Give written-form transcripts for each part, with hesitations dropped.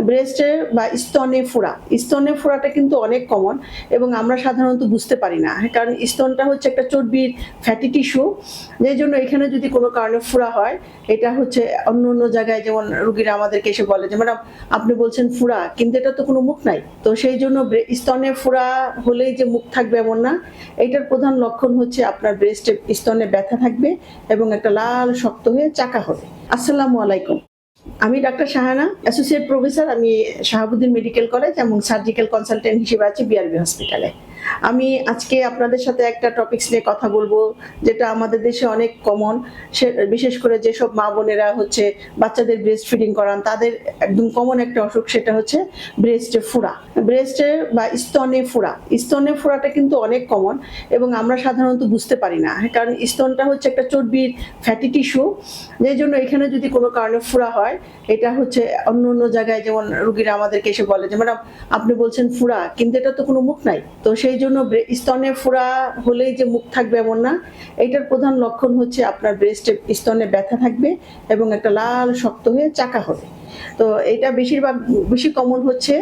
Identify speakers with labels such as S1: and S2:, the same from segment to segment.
S1: ব্রেস্টে বা স্তনে ফোড়াটা কিন্তু অনেক কমন এবং আমরা সাধারণত বুঝতে পারি না, কারণ স্তনটা হচ্ছে একটা চর্বির ফ্যাটি টিস্যু, যেই জন্য এখানে যদি কোনো কারণে ফোড়া হয়, এটা হচ্ছে অন্য অন্য জায়গায় যেমন রুগীরা আমাদেরকে এসে বলে যে ম্যাডাম আপনি বলছেন ফোড়া, কিন্তু এটা তো কোনো মুখ নাই। তো সেই জন্য স্তনে ফোড়া হলেই যে মুখ থাকবে এমন না। এইটার প্রধান লক্ষণ হচ্ছে আপনার ব্রেস্টে স্তনে ব্যথা থাকবে এবং একটা লাল শক্ত হয়ে চাকা হবে। আসসালামু আলাইকুম, আমি ডাক্তার শাহানা, অ্যাসোসিয়েট প্রফেসর। আমি শাহাবুদ্দিন মেডিকেল কলেজ এবং সার্জিক্যাল কনসালটেন্ট হিসেবে আছি বিআরবি হসপিটালে। আমি আজকে আপনাদের সাথে একটা টপিকস নিয়ে কথা বলবো, যেটা আমাদের দেশে অনেক কমন। বিশেষ করে যেসব মা বোনেরা হচ্ছে বাচ্চাদের ব্রেস্ট ফিডিং করান, তাদের একদম কমন একটা অসুখ, সেটা হচ্ছে ব্রেস্টে ফোড়া। ব্রেস্টে বা স্তনে ফোড়াটা কিন্তু অনেক কমন এবং আমরা সাধারণত বুঝতে পারি না, কারণ স্তনটা হচ্ছে একটা চর্বির ফ্যাটি টিস্যু, যেই জন্য এখানে যদি কোনো কারণে ফোড়া হয়, এটা হচ্ছে অন্য অন্য জায়গায় যেমন রুগীরা আমাদেরকে এসে বলে যে ম্যাডাম আপনি বলছেন ফোড়া, কিন্তু এটা তো কোনো মুখ নাই। তো সেই জন্য স্তনে ফোড়া হলেই যে মুখ থাকবে এমন না। এইটার প্রধান লক্ষণ হচ্ছে আপনার ব্রেস্টে স্তনে ব্যথা থাকবে এবং একটা লাল শক্ত হয়ে চাকা হবে। তো এটা বেশি কমন হচ্ছে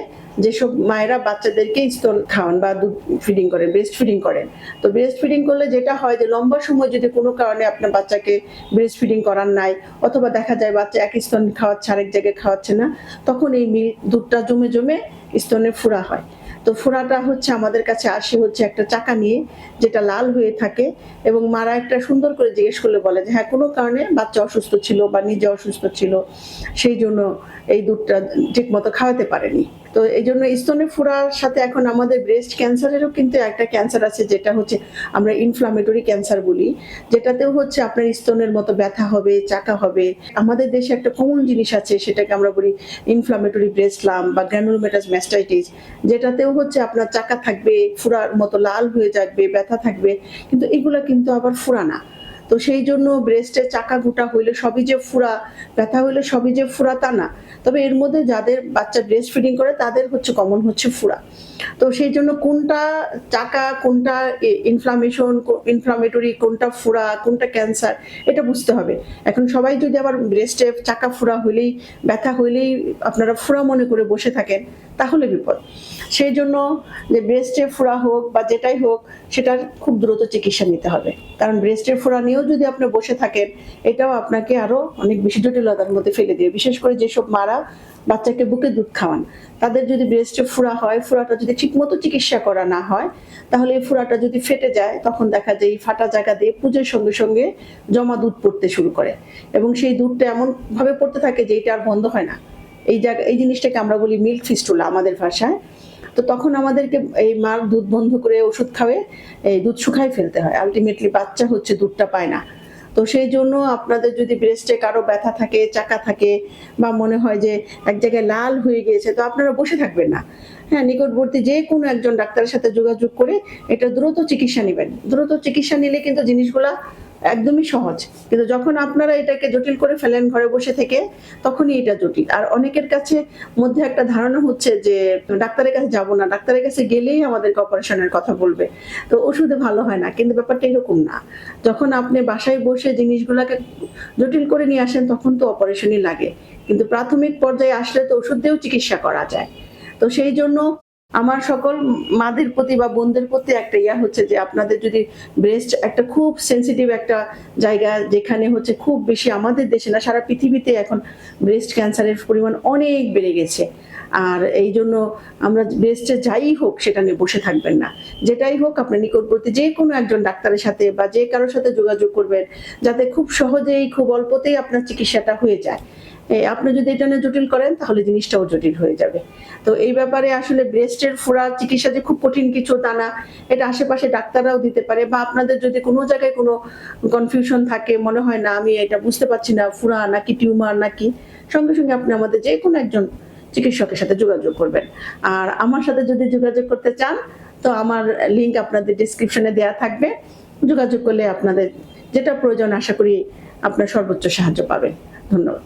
S1: যেসব মায়েরা বাচ্চাদেরকে স্তন খাওয়ান বা দুধ ফিডিং করেন, ব্রেস্ট ফিডিং করেন। তো ব্রেস্ট ফিডিং করলে যেটা হয় যে লম্বা সময় যদি কোনো কারণে আপনার বাচ্চাকে ব্রেস্ট ফিডিং করার নাই, অথবা দেখা যায় বাচ্চা এক স্তন খাওয়াচ্ছে আরেক জায়গায় খাওয়াচ্ছে না, তখন এই দুধটা জমে জমে স্তনে ফোড়া হয়। তো ফোড়াটা হচ্ছে আমাদের কাছে আসে হচ্ছে একটা চাকা নিয়ে, যেটা লাল হয়ে থাকে, এবং মারা একটা সুন্দর করে জিজ্ঞেস করলে বলে যে হ্যাঁ কোনো কারণে বাচ্চা অসুস্থ ছিল বা নিজে অসুস্থ ছিল, সেই জন্য এই দুধটা ঠিক মতো খাওয়াতে পারেনি। তো এই জন্য স্তনে ফোড়ার সাথে এখন আমাদের ব্রেস্ট ক্যান্সারেরও কিন্তু একটা ক্যান্সার আছে, যেটা হচ্ছে আমরা ইনফ্লামেটরি ক্যান্সার বলি, যেটাতেও হচ্ছে আপনার স্তনের মতো ব্যথা হবে, চাকা হবে। আমাদের দেশে একটা কমন জিনিস আছে, সেটাকে আমরা বলি ইনফ্লামেটরি ব্রেস্ট লাম্প বা গ্র্যানুলোমাটাস ম্যাস্টাইটিস, যেটাতেও হচ্ছে আপনার চাকা থাকবে, ফোড়ার মতো লাল হয়ে যাবে, ব্যথা থাকবে, কিন্তু এগুলো কিন্তু আবার ফোড়া না। তো সেই জন্য ব্রেস্টের চাকা গোটা হইলে সবই যে ফোড়া, ব্যথা হইলে সবই যে ফোড়া তা না। তবে এর মধ্যে যাদের বাচ্চা ব্রেস্ট ফিডিং করে তাদের হচ্ছে কমন হচ্ছে ফোড়া। তো সেই জন্য কোনটা চাকা, কোনটা ইনফ্লামেটরি, কোনটা ফোড়া, কোনটা ক্যান্সার, এটা বুঝতে হবে। এখন সবাই যদি আবার ব্রেস্টে চাকা ফোড়া হইলেই, ব্যথা হইলেই আপনারা ফোড়া মনে করে বসে থাকেন, তাহলে বিপদ। সেই জন্য যে ব্রেস্টে ফোড়া হোক বা যেটাই হোক, সেটার খুব দ্রুত চিকিৎসা নিতে হবে, কারণ ব্রেস্টের ফোড়া নিয়েও যদি আপনি বসে থাকেন, এটাও আপনাকে আরো অনেক বেশি জটিলতার মধ্যে ফেলে দিয়ে। বিশেষ করে যেসব মারা বাচ্চাকে বুকে দুধ খাওয়ান, তাদের যদি ব্রেস্টে ফোড়া হয়, ফোড়াটা যদি ঠিকমতো চিকিৎসা করা না হয়, তাহলে এই ফোড়াটা যদি ফেটে যায়, তখন দেখা যায় এই ফাটা জায়গা দিয়ে পুজোর সঙ্গে সঙ্গে জমা দুধ পড়তে শুরু করে, এবং সেই দুধটা এমন ভাবে পড়তে থাকে যে এটা আর বন্ধ হয় না। এই জিনিসটাকে আমরা বলি মিল্ক ফিস্টুলা আমাদের ভাষায়। তো তখন আমাদেরকে এই মার দুধ বন্ধ করে ওষুধ খাওয়ে এই দুধ শুকাই ফেলতে হয়, আলটিমেটলি বাচ্চা হচ্ছে দুধটা পায় না। তো সেই জন্য আপনাদের যদি ব্রেস্টে কারো ব্যথা থাকে, চাকা থাকে, বা মনে হয় যে এক জায়গায় লাল হয়ে গিয়েছে, তো আপনারা বসে থাকবেন না। হ্যাঁ, নিকটবর্তী যে কোনো একজন ডাক্তারের সাথে যোগাযোগ করে এটা দ্রুত চিকিৎসা নেবেন। দ্রুত চিকিৎসা নিলে কিন্তু জিনিসগুলা একদমই সহজ, কিন্তু যখন আপনারা এটাকে জটিল করে ফেলেন ঘরে বসে থেকে, তখনই এটা জটিল। আর অনেকের কাছে মধ্যে একটা ধারণা হচ্ছে যে ডাক্তারের কাছে যাব না, ডাক্তারের কাছে গেলেই আমাদেরকে অপারেশনের কথা বলবে, তো ওষুধে ভালো হয় না। কিন্তু ব্যাপারটা এরকম না। যখন আপনি বাসায় বসে জিনিসগুলোকে জটিল করে নিয়ে আসেন, তখন তো অপারেশনই লাগে, কিন্তু প্রাথমিক পর্যায়ে আসলে তো ওষুধ দিয়েও চিকিৎসা করা যায়। তো সেই জন্য আমার সকল মাদের প্রতি বা বোনদের প্রতি একটা হচ্ছে যে আপনাদের যদি ব্রেস্ট একটা খুব সেন্সিটিভ একটা জায়গা, যেখানে হচ্ছে খুব বেশি, আমাদের দেশে না সারা পৃথিবীতে এখন ব্রেস্ট ক্যান্সারের পরিমাণ অনেক বেড়ে গেছে। আর এই জন্য আমরা ব্রেস্টে যাই হোক সেটা নিয়ে বসে থাকবেন না। যেটাই হোক আপনার নিকটবর্তী যে কোনো একজন ডাক্তারের সাথে বা যে কারোর সাথে যোগাযোগ করবেন, যাতে খুব সহজেই, খুব অল্পতেই আপনার চিকিৎসাটা হয়ে যায়। আপনি যদি এটা নিয়ে জটিল করেন, তাহলে জিনিসটাও জটিল হয়ে যাবে। তো এই ব্যাপারে আসলে ব্রেস্টের ফোড়া চিকিৎসা যে খুব কঠিন কিছু তা না, এটা আশেপাশে ডাক্তাররাও দিতে পারে। বা আপনাদের যদি কোনো জায়গায় কোনো কনফিউশন থাকে, মনে হয় না আমি এটা বুঝতে পারছি না ফোড়া নাকি টিউমার নাকি, সঙ্গে সঙ্গে আপনি আমাদের যে কোনো একজন চিকিৎসকের সাথে যোগাযোগ করবেন। আর আমার সাথে যদি যোগাযোগ করতে চান, তো আমার লিংক আপনাদের ডেসক্রিপশনে দেওয়া থাকবে। যোগাযোগ করলে আপনাদের যেটা প্রয়োজন, আশা করি আপনার সর্বোচ্চ সাহায্য পাবেন। ধন্যবাদ।